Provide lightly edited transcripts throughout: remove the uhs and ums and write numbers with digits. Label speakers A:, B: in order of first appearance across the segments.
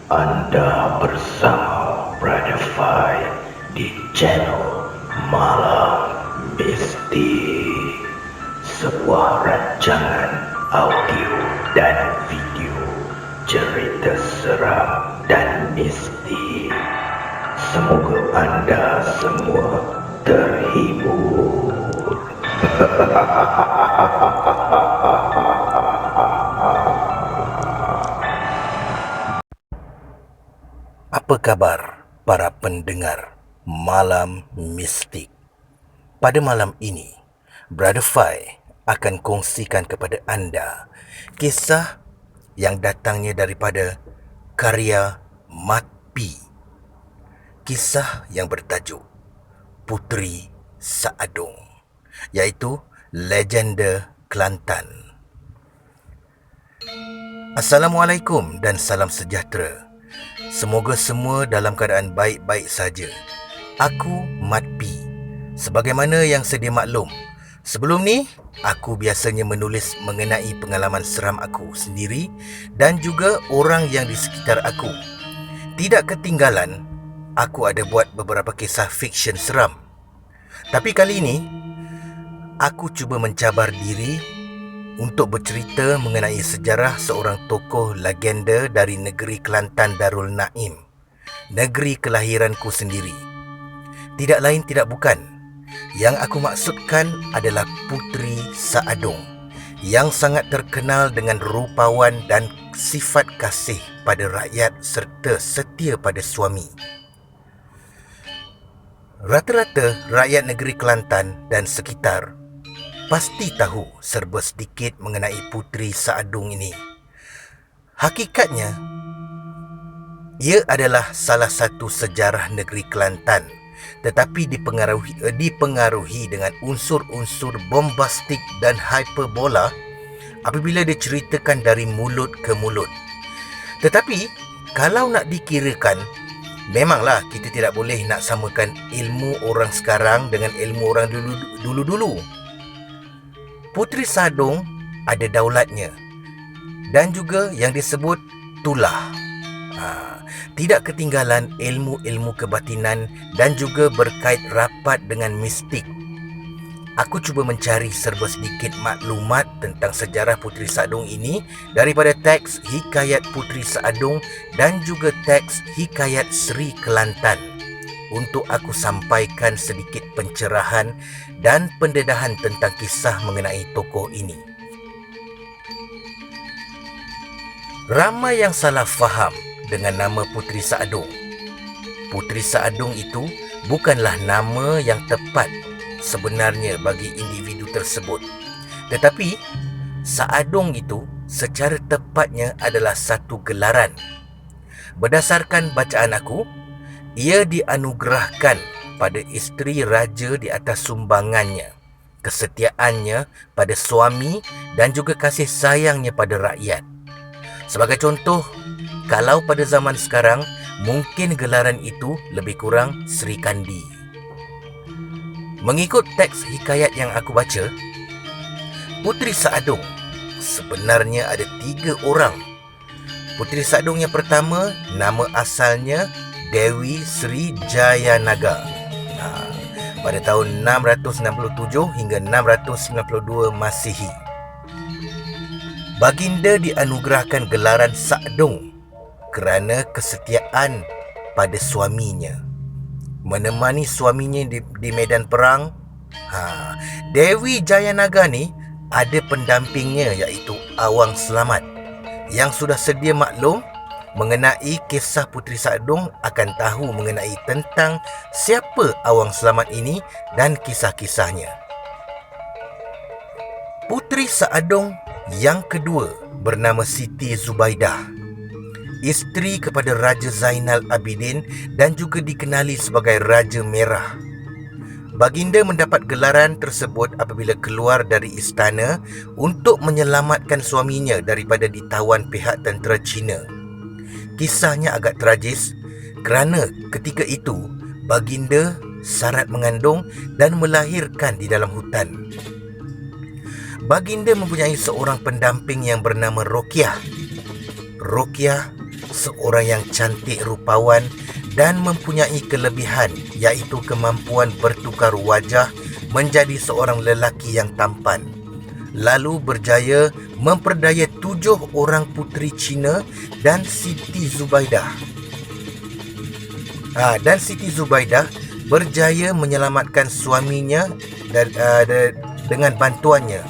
A: Anda bersama Brother Fai di channel Malam Mistik, sebuah rancangan audio dan video cerita seram dan mistik. Semoga anda semua terhibur.
B: Apa kabar para pendengar Malam Mistik? Pada malam ini, Brother Fai akan kongsikan kepada anda kisah yang datangnya daripada karya Mat P. Kisah yang bertajuk Puteri Saadong, iaitu Legenda Kelantan. Assalamualaikum dan salam sejahtera. Semoga semua dalam keadaan baik-baik saja. Aku Mat P. Sebagaimana yang sedia maklum, sebelum ni aku biasanya menulis mengenai pengalaman seram aku sendiri dan juga orang yang di sekitar aku. Tidak ketinggalan, aku ada buat beberapa kisah fiksyen seram. Tapi kali ini, aku cuba mencabar diri untuk bercerita mengenai sejarah seorang tokoh legenda dari negeri Kelantan Darul Naim, negeri kelahiranku sendiri. Tidak lain tidak bukan, yang aku maksudkan adalah Puteri Saadong, yang sangat terkenal dengan rupawan dan sifat kasih pada rakyat serta setia pada suami. Rata-rata rakyat negeri Kelantan dan sekitar pasti tahu serba sedikit mengenai Puteri Saadong ini. Hakikatnya, ia adalah salah satu sejarah negeri Kelantan, tetapi dipengaruhi dengan unsur-unsur bombastik dan hyperbola apabila diceritakan dari mulut ke mulut. Tetapi, kalau nak dikirakan, memanglah kita tidak boleh nak samakan ilmu orang sekarang dengan ilmu orang dulu-dulu. Puteri Saadong ada daulatnya dan juga yang disebut tulah. Tidak ketinggalan ilmu-ilmu kebatinan dan juga berkait rapat dengan mistik. Aku cuba mencari serba sedikit maklumat tentang sejarah Puteri Saadong ini daripada teks Hikayat Puteri Saadong dan juga teks Hikayat Sri Kelantan, untuk aku sampaikan sedikit pencerahan dan pendedahan tentang kisah mengenai tokoh ini. Ramai yang salah faham dengan nama Puteri Saadong. Puteri Saadong itu bukanlah nama yang tepat sebenarnya bagi individu tersebut. Tetapi, Saadong itu secara tepatnya adalah satu gelaran. Berdasarkan bacaan aku, ia dianugerahkan pada isteri raja di atas sumbangannya, kesetiaannya pada suami dan juga kasih sayangnya pada rakyat. Sebagai contoh, kalau pada zaman sekarang, mungkin gelaran itu lebih kurang Sri Kandi. Mengikut teks hikayat yang aku baca, Puteri Saadong sebenarnya ada 3 orang. Puteri Saadong yang pertama, nama asalnya Dewi Sri Jayanaga, pada tahun 667 hingga 692 Masihi. Baginda dianugerahkan gelaran Saadong kerana kesetiaan pada suaminya, menemani suaminya di medan perang. Dewi Jayanaga ni ada pendampingnya, iaitu Awang Selamat, yang sudah sedia maklum mengenai kisah Puteri Saadong akan tahu mengenai tentang siapa Awang Selamat ini dan kisah-kisahnya. Puteri Saadong yang kedua bernama Siti Zubaidah, isteri kepada Raja Zainal Abidin dan juga dikenali sebagai Raja Merah. Baginda mendapat gelaran tersebut apabila keluar dari istana untuk menyelamatkan suaminya daripada ditawan pihak tentera Cina. Kisahnya agak tragis kerana ketika itu Baginda syarat mengandung dan melahirkan di dalam hutan. Baginda mempunyai seorang pendamping yang bernama Rokiah. Rokiah seorang yang cantik rupawan dan mempunyai kelebihan, iaitu kemampuan bertukar wajah menjadi seorang lelaki yang tampan. Lalu berjaya memperdaya 7 orang puteri Cina dan Siti Zubaidah. Dan Siti Zubaidah berjaya menyelamatkan suaminya dengan bantuannya.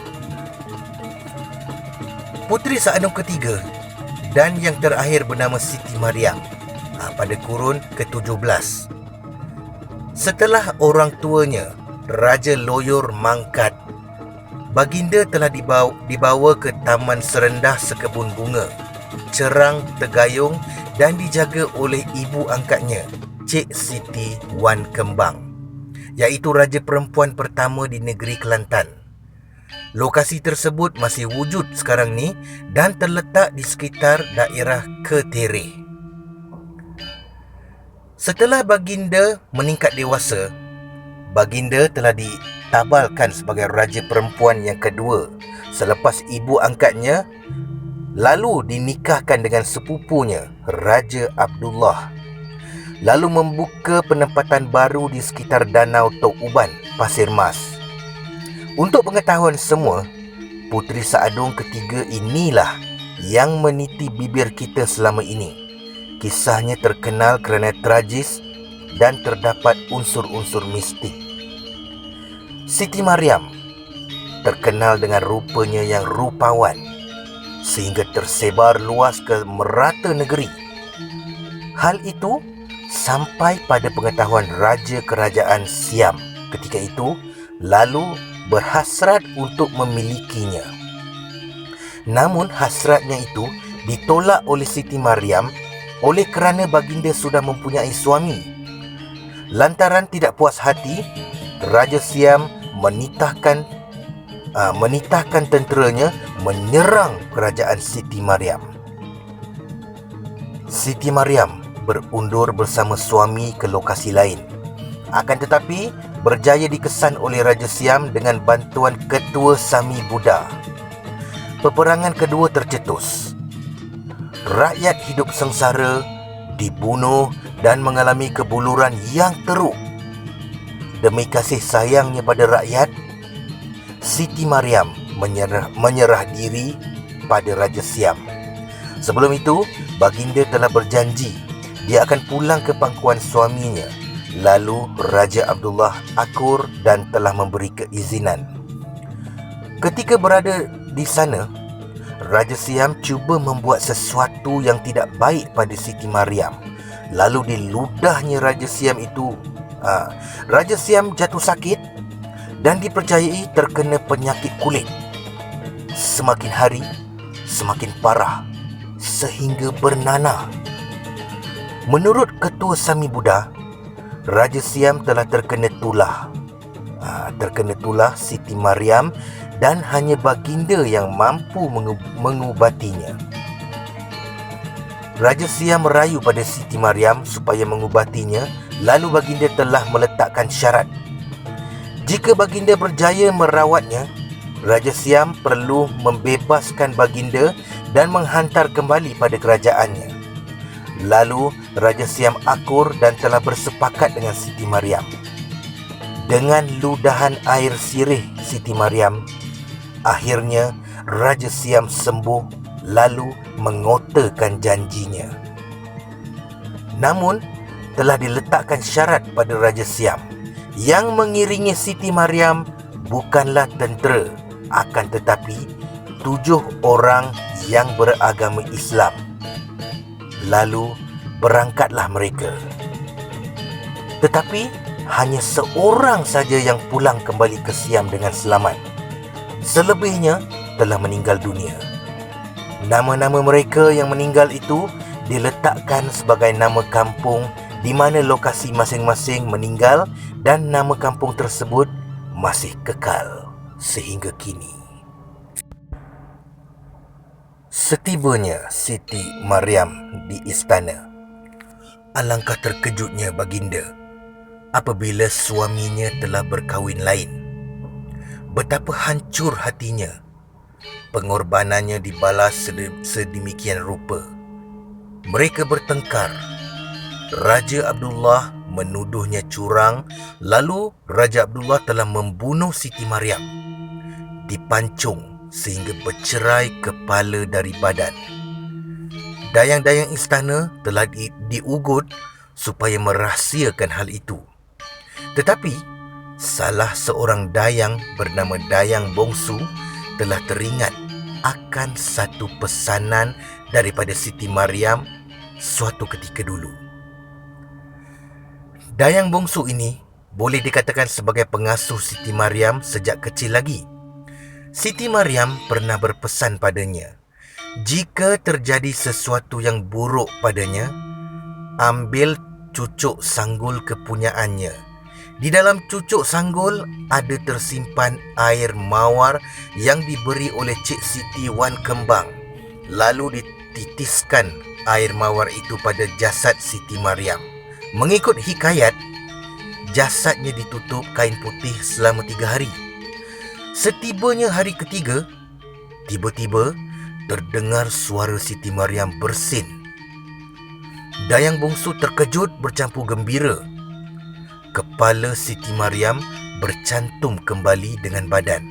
B: Puteri Saadung ketiga dan yang terakhir bernama Siti Mariam pada kurun ke-17. Setelah orang tuanya, Raja Loyor mangkat, baginda telah dibawa ke taman serendah sekebun bunga, cerang tergayung dan dijaga oleh ibu angkatnya, Cik Siti Wan Kembang, iaitu raja perempuan pertama di negeri Kelantan. Lokasi tersebut masih wujud sekarang ni dan terletak di sekitar daerah Ketere. Setelah baginda meningkat dewasa, baginda telah ditabalkan sebagai raja perempuan yang kedua selepas ibu angkatnya lalu dinikahkan dengan sepupunya, Raja Abdullah. Lalu membuka penempatan baru di sekitar Danau Tok Uban, Pasir Mas. Untuk pengetahuan semua, Puteri Saadung ketiga inilah yang meniti bibir kita selama ini. Kisahnya terkenal kerana tragis dan terdapat unsur-unsur mistik. Siti Mariam terkenal dengan rupanya yang rupawan sehingga tersebar luas ke merata negeri. Hal itu sampai pada pengetahuan Raja Kerajaan Siam ketika itu, lalu berhasrat untuk memilikinya. Namun hasratnya itu ditolak oleh Siti Mariam oleh kerana baginda sudah mempunyai suami. Lantaran tidak puas hati, Raja Siam menitahkan tenteranya menyerang kerajaan Siti Mariam. Siti Mariam berundur bersama suami ke lokasi lain. Akan tetapi, berjaya dikesan oleh Raja Siam dengan bantuan Ketua Sami Buddha. Peperangan kedua tercetus. Rakyat hidup sengsara, dibunuh dan mengalami kebuluran yang teruk. Demi kasih sayangnya pada rakyat, Siti Mariam menyerah diri pada Raja Siam. Sebelum itu, baginda telah berjanji dia akan pulang ke pangkuan suaminya. Lalu Raja Abdullah akur dan telah memberi keizinan. Ketika berada di sana, Raja Siam cuba membuat sesuatu yang tidak baik pada Siti Mariam. Lalu diludahnya Raja Siam itu. Raja Siam jatuh sakit dan dipercayai terkena penyakit kulit. Semakin hari, semakin parah sehingga bernanah. Menurut Ketua Sami Buddha, Raja Siam telah terkena tulah. Siti Mariam dan hanya baginda yang mampu mengubatinya. Raja Siam merayu pada Siti Mariam supaya mengubatinya, lalu baginda telah meletakkan syarat. Jika baginda berjaya merawatnya, Raja Siam perlu membebaskan baginda dan menghantar kembali pada kerajaannya. Lalu Raja Siam akur dan telah bersepakat dengan Siti Mariam. Dengan ludahan air sirih Siti Mariam, akhirnya Raja Siam sembuh lalu mengotakan janjinya. Namun telah diletakkan syarat pada Raja Siam. Yang mengiringi Siti Mariam bukanlah tentera, akan tetapi 7 orang yang beragama Islam. Lalu berangkatlah mereka. Tetapi hanya seorang saja yang pulang kembali ke Siam dengan selamat. Selebihnya telah meninggal dunia. Nama-nama mereka yang meninggal itu diletakkan sebagai nama kampung di mana lokasi masing-masing meninggal, dan nama kampung tersebut masih kekal sehingga kini. Setibanya Siti Mariam di istana, alangkah terkejutnya baginda apabila suaminya telah berkahwin lain. Betapa hancur hatinya. Pengorbanannya dibalas sedemikian rupa. Mereka bertengkar. Raja Abdullah menuduhnya curang, lalu Raja Abdullah telah membunuh Siti Maryam. Dipancung sehingga bercerai kepala dari badan. Dayang-dayang istana telah diugut supaya merahsiakan hal itu. Tetapi salah seorang dayang bernama Dayang Bongsu telah teringat akan satu pesanan daripada Siti Maryam suatu ketika dulu. Dayang Bongsu ini boleh dikatakan sebagai pengasuh Siti Maryam sejak kecil lagi. Siti Maryam pernah berpesan padanya, jika terjadi sesuatu yang buruk padanya, ambil cucuk sanggul kepunyaannya. Di dalam cucuk sanggul ada tersimpan air mawar yang diberi oleh Cik Siti Wan Kembang. Lalu dititiskan air mawar itu pada jasad Siti Maryam. Mengikut hikayat, jasadnya ditutup kain putih selama 3 hari. Setibanya hari ketiga, tiba-tiba terdengar suara Siti Maryam bersin. Dayang Bongsu terkejut bercampur gembira. Kepala Siti Maryam bercantum kembali dengan badan.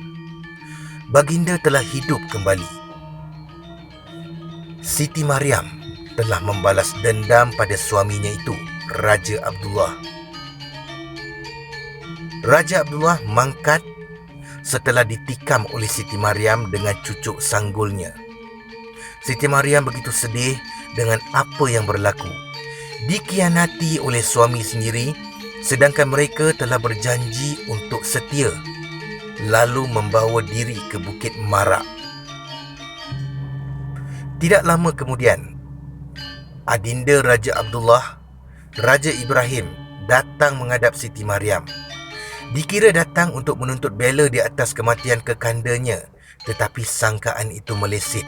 B: Baginda telah hidup kembali. Siti Maryam telah membalas dendam pada suaminya itu, Raja Abdullah. Raja Abdullah mangkat setelah ditikam oleh Siti Maryam dengan cucuk sanggulnya. Siti Maryam begitu sedih dengan apa yang berlaku. Dikhianati oleh suami sendiri, sedangkan mereka telah berjanji untuk setia, lalu membawa diri ke Bukit Marak. Tidak lama kemudian, adinda Raja Abdullah, Raja Ibrahim, datang menghadap Siti Maryam. Dikira datang untuk menuntut bela di atas kematian kekandanya, tetapi sangkaan itu meleset.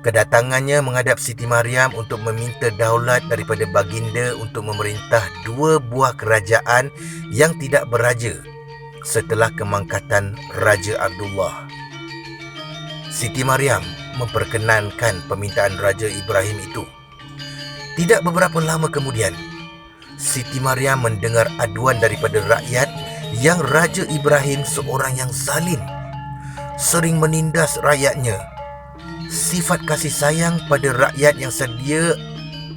B: Kedatangannya menghadap Siti Maryam untuk meminta daulat daripada baginda untuk memerintah 2 buah kerajaan yang tidak beraja setelah kemangkatan Raja Abdullah. Siti Maryam memperkenankan permintaan Raja Ibrahim itu. Tidak beberapa lama kemudian, Siti Maryam mendengar aduan daripada rakyat yang Raja Ibrahim seorang yang zalim, sering menindas rakyatnya. Sifat kasih sayang pada rakyat yang sedia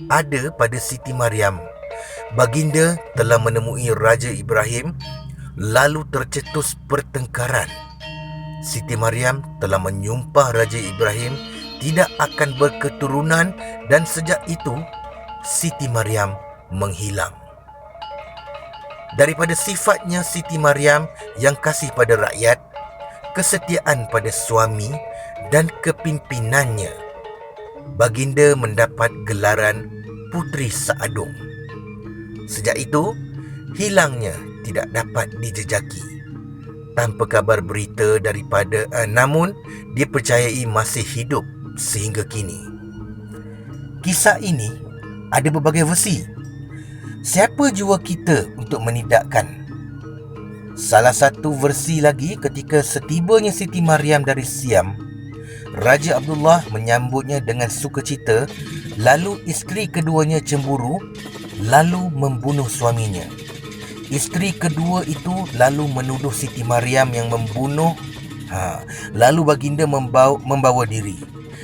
B: ada pada Siti Maryam. Baginda telah menemui Raja Ibrahim, lalu tercetus pertengkaran. Siti Maryam telah menyumpah Raja Ibrahim tidak akan berketurunan dan sejak itu Siti Maryam menghilang. Daripada sifatnya Siti Maryam yang kasih pada rakyat, kesetiaan pada suami dan kepimpinannya, baginda mendapat gelaran Puteri Saadung. Sejak itu, hilangnya tidak dapat dijejaki. Tanpa kabar berita daripada namun dipercayai masih hidup sehingga kini. Kisah ini ada berbagai versi. Siapa jua kita untuk menidakkan? Salah satu versi lagi, ketika setibanya Siti Maryam dari Siam, Raja Abdullah menyambutnya dengan sukacita, lalu isteri keduanya cemburu, lalu membunuh suaminya. Isteri kedua itu lalu menuduh Siti Maryam yang membunuh. Lalu baginda membawa diri,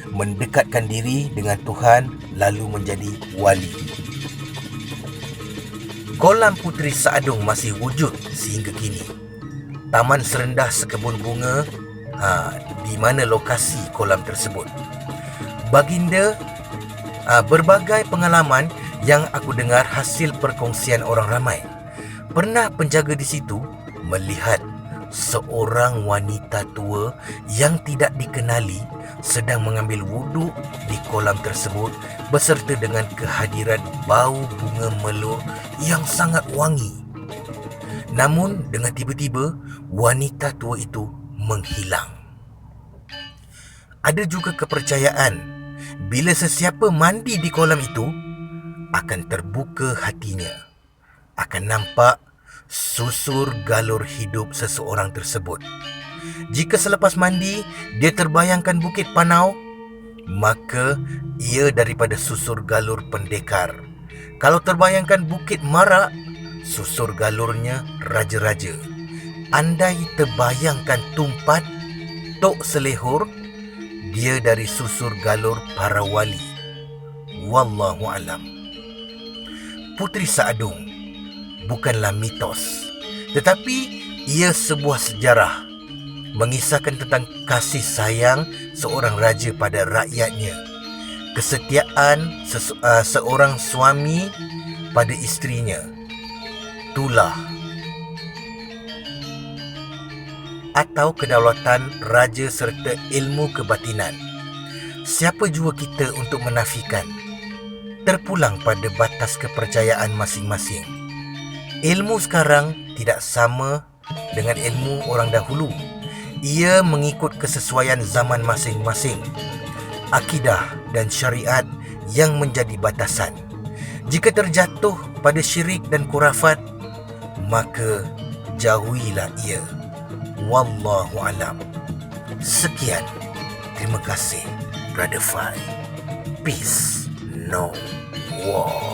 B: mendekatkan diri dengan Tuhan, lalu menjadi wali. Kolam Puteri Saadung masih wujud sehingga kini. Taman serendah sekebun bunga, di mana lokasi kolam tersebut. Baginda, berbagai pengalaman yang aku dengar hasil perkongsian orang ramai. Pernah penjaga di situ melihat seorang wanita tua yang tidak dikenali sedang mengambil wuduk di kolam tersebut beserta dengan kehadiran bau bunga melur yang sangat wangi. Namun dengan tiba-tiba wanita tua itu menghilang. Ada juga kepercayaan bila sesiapa mandi di kolam itu akan terbuka hatinya, akan nampak susur galur hidup seseorang tersebut. Jika selepas mandi dia terbayangkan Bukit Panau, maka ia daripada susur galur pendekar. Kalau terbayangkan Bukit Marak, susur galurnya raja-raja. Andai terbayangkan Tumpat, Tok Selehor, dia dari susur galur para wali. Wallahu alam. Puteri Saadung bukanlah mitos, tetapi ia sebuah sejarah mengisahkan tentang kasih sayang seorang raja pada rakyatnya, kesetiaan seorang suami pada isterinya, tulah atau kedaulatan raja serta ilmu kebatinan. Siapa jua kita untuk menafikan? Terpulang pada batas kepercayaan masing-masing. Ilmu sekarang tidak sama dengan ilmu orang dahulu. Ia mengikut kesesuaian zaman masing-masing. Akidah dan syariat yang menjadi batasan. Jika terjatuh pada syirik dan khurafat, maka jauhilah ia. Wallahu alam. Sekian. Terima kasih, Brother Fai. Peace, no war.